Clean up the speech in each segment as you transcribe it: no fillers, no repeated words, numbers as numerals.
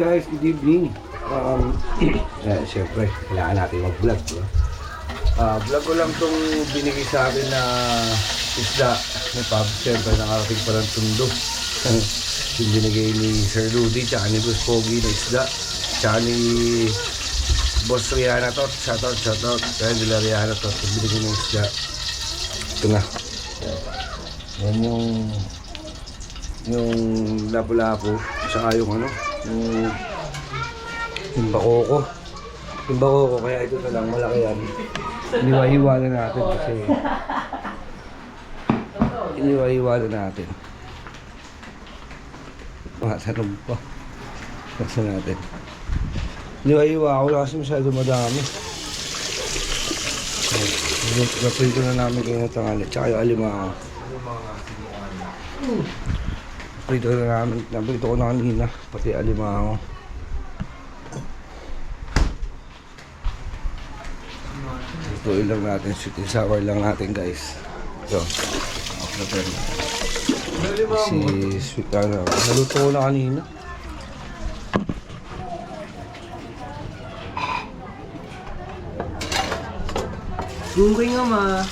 guys, good evening. Siyempre, kailangan natin mag-vlog, diba? Vlog ko lang itong binigay sa akin na isda ni Pab. Siyempre, nakarating pa ng tundo. Yung binigay ni Sir Rudy, tsaka ni Boss Pogi na isda. Tsaka ni Boss Rihanna to, shoutout. Kaya nila Rihanna to, yung binigay ng isda. Ito na. Yan yung lapu-lapu, tsaka yung ano, yung bakoko. Yung bakoko, kaya ito na lang, malaki yan. Iniwa-hiwa na natin kasi iniwa-hiwa na natin. Masanog pa. Nasa natin. Iniwa-hiwa ako lang kasi masyado madami. Naprito na namin kayo na tangali. Tsaka yung alimango. Naprito na namin. Naprito ko na kanina. Pati alimango. Lutuin lang natin. Sweet and sour lang natin guys. So, si sweet na. Naluto ko na kanina. Gunggoy nga ma.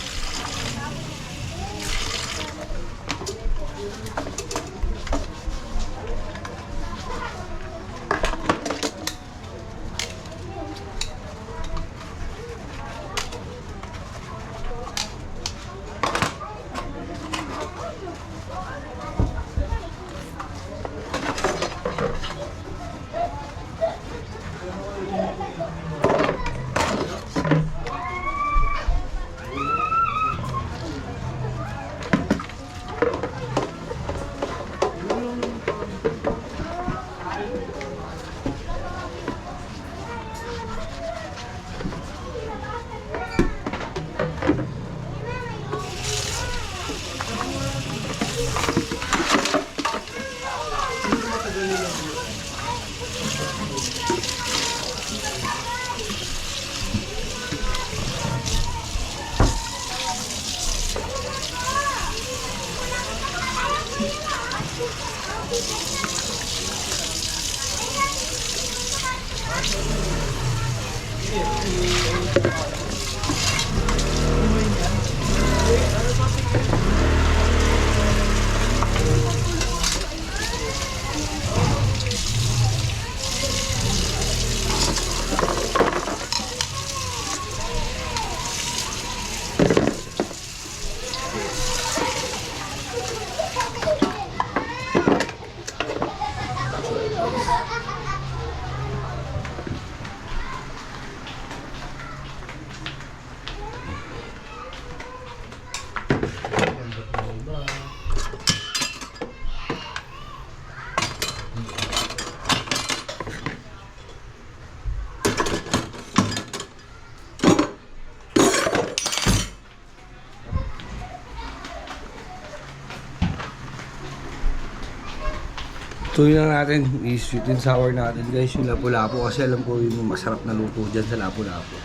Tuloy lang natin, i-sweet and sour natin guys, yung lapu-lapu kasi alam ko yung masarap na luto dyan sa lapu-lapu.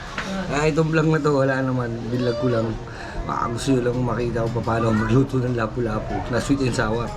Itong vlog na to, wala naman, bilag ko lang, gusto nyo lang makita kung paano magluto ng lapu-lapu na sweet and sour.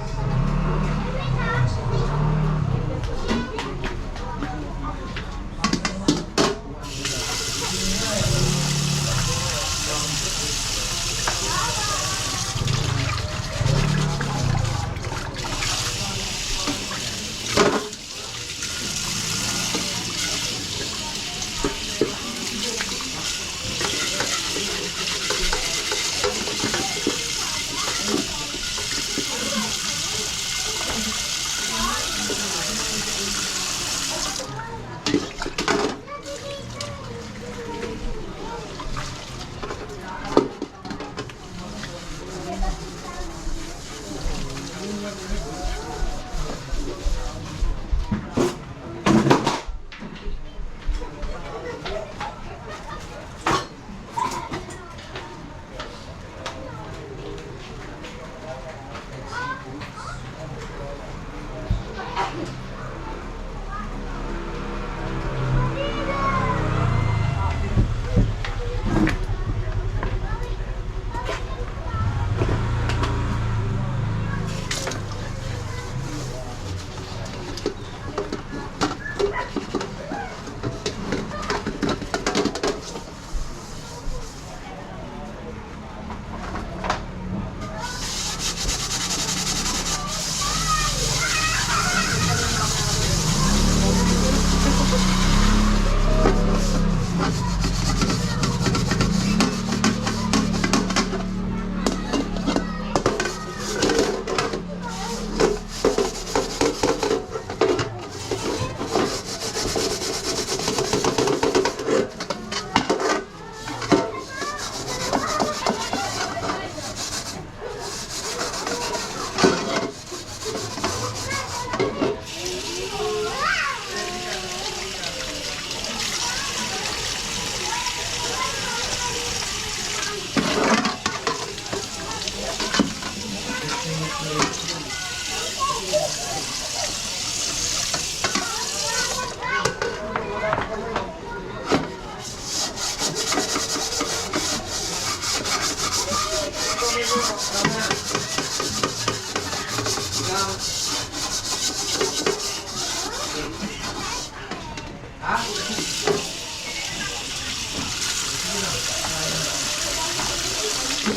Oo,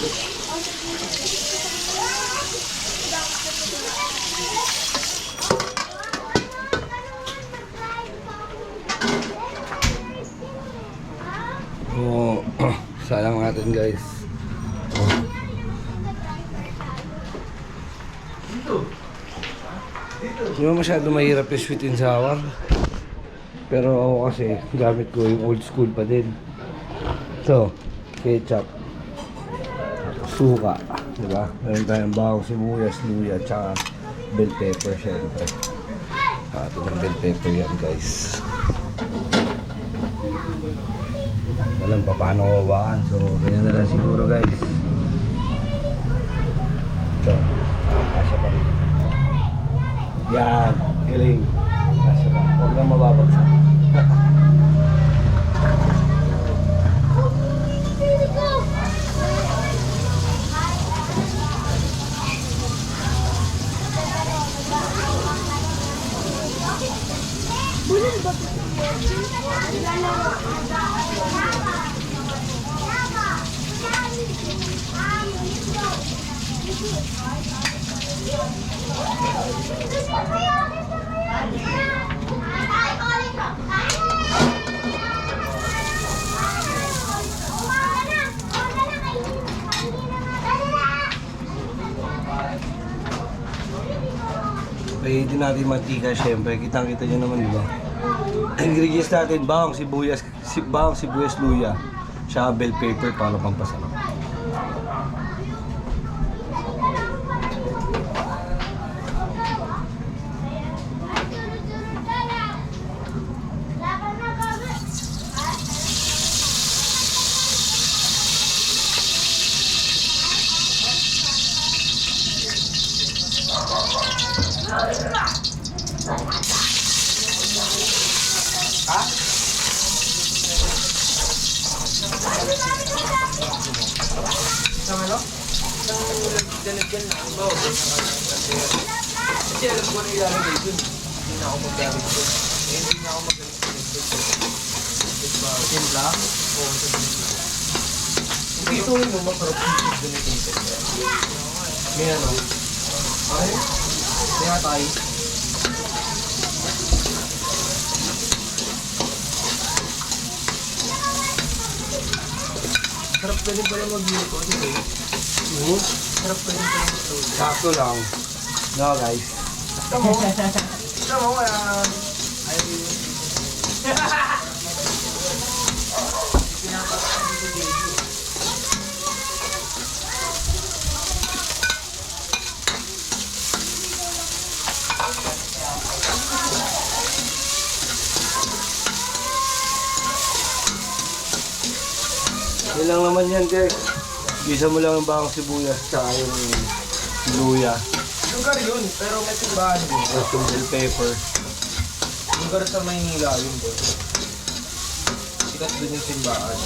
sayang natin guys. Hindi mo masyado mahirap yung sweet and sour. Pero ako kasi, gamit ko yung old school pa din. So, ketchup, suka, diba? Meron tayong bawang sibuyas, luya, tsaka bell pepper syempre. Ito ng bell pepper yan guys. Alam pa paano kawakan. So, ganyan na lang siguro guys. Ito, kasya pa rin. Yan, galing. Kasya pa. Huwag nang mababagsak. Pahitin natin mantika syempre. Kitang-kita nyo naman, di ba? Ingredients natin, bawang sibuyas, luya, tsaka bell pepper para pampasarap. Kasi alam ko na ilalagay dun. Hindi na ako magdamit dun. Hindi na ako magalit dun. Timpla? Oo, sa timpla. Hindi ito yung masarap yung delicated. May ano? Ay? Kaya tayo. Sarap pa rin pala mag-luto. Sarap pa rin pala mag-luto. Sakto lang. No guys. Tama mo wala. Ay. Yan lang naman yan guys. Gisa mo lang ang bawang sibuyas tsaka yung luya. Lugar yun, pero may timbahan din. Tapos yung bell pepper. Lugar sa Maynila yun doon. Sikat doon yung timbahan.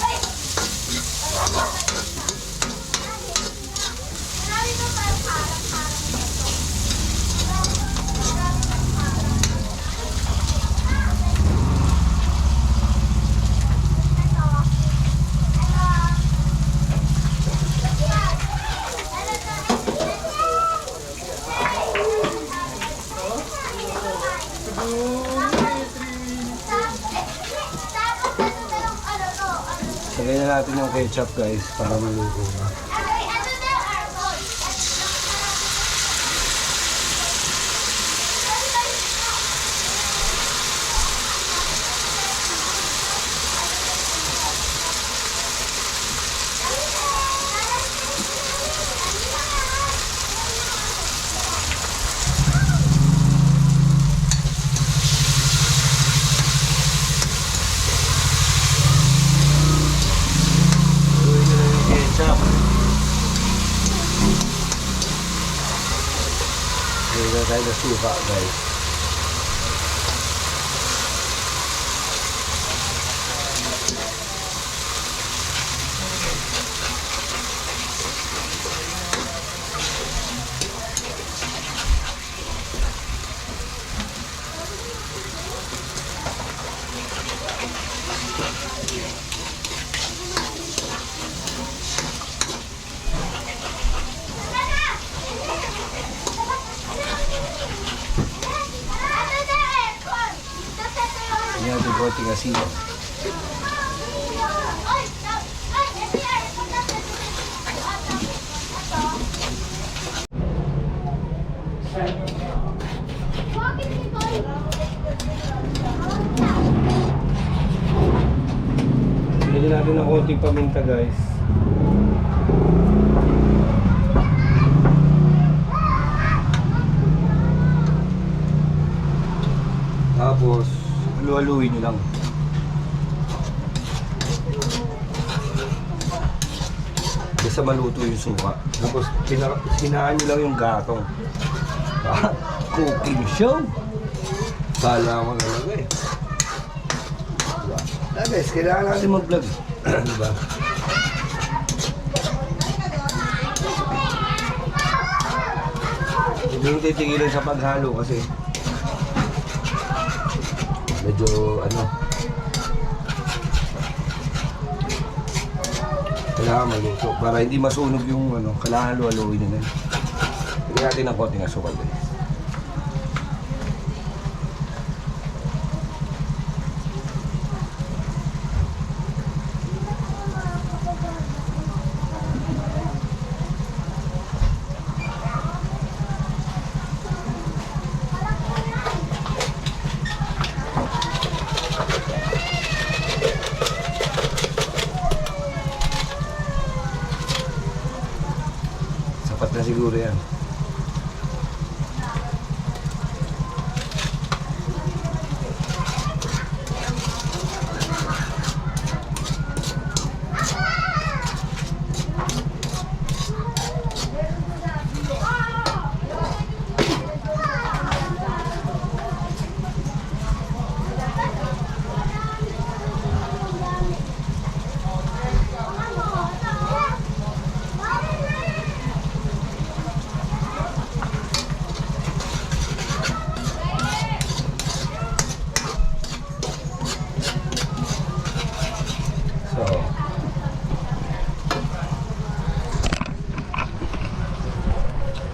Sagay na natin yung ketchup guys para maluto na. Hindi na tayo na suka guys. konting asin. Bili natin ng konting paminta, guys. Tapos, halu-haluin nyo lang. Basta maluto yung suka. Tapos, hinaan nyo lang yung gatong. Cooking show! Kala mo talaga eh. Guys, kailangan natin mag-vlog. Diba? Hindi yung titigilan sa paghalo kasi medyo ano, kailangan maluto para hindi masunog yung ano, kailangan halu-haluin nyo. Hindi natin ng konting asukal guys. Sapat na siguro yan.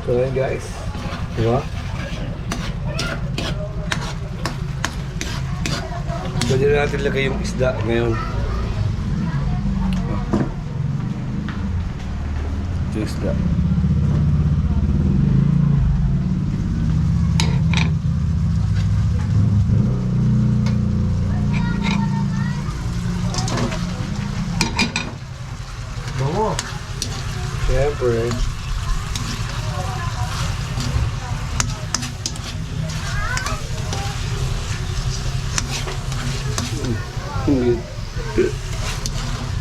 So yun guys, diba? Pwede na natin lagay yung isda ngayon. Ito yung isda. Bango. Siyempre.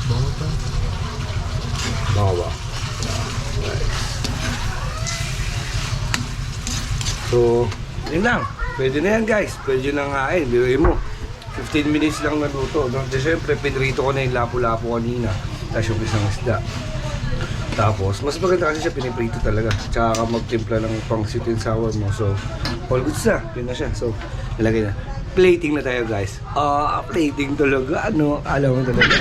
Bango pa. Bawa. So, yun lang. Pwede na yan guys. Pwede nang hain. Biruin mo. 15 minutes lang naluto. No? Siyempre, pinrito ko na yung lapu-lapu kanina. Tapos yung isang isda. Tapos, mas maganda kasi siya piniprito talaga. Tsaka ka magtimpla ng pang sweet and sour mo. So, all goods na. Yun na siya. So, ilagay na. Plating na tayo guys. Plating talaga. Ano? Alam mo talaga.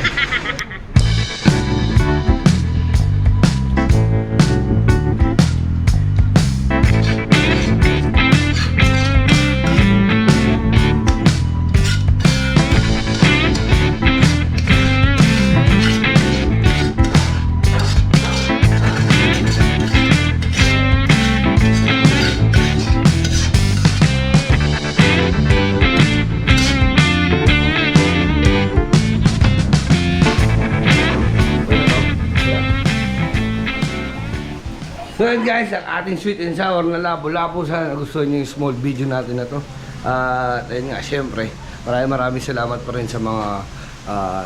So yun guys, ang ating sweet and sour na labo-labo. Sana gusto niyo yung small video natin na to. At ayun nga, syempre, maraming salamat pa rin sa mga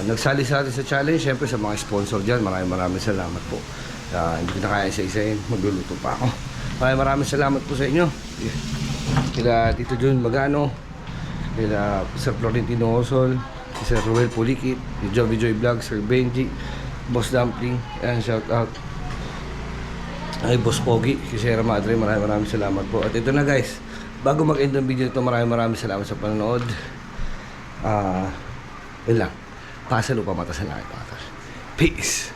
nagsali sa atin sa challenge. Syempre sa mga sponsor dyan, maraming salamat po. Hindi ko na kaya isa-isahin, magluluto pa ako. Maraming salamat po sa inyo. Kila Tito John Magano, kila Sir Florentino Osol, Sir Ruel Pulikit, Jovi Joy Vlog, Sir Benji, Boss Dumpling, and shout out ay Boss Pogi, si Sierra Madre, maraming salamat po. At ito na guys, bago mag-end ng video ito, maraming salamat sa panonood. Yun lang, pasalo pa mata sa langit. Peace!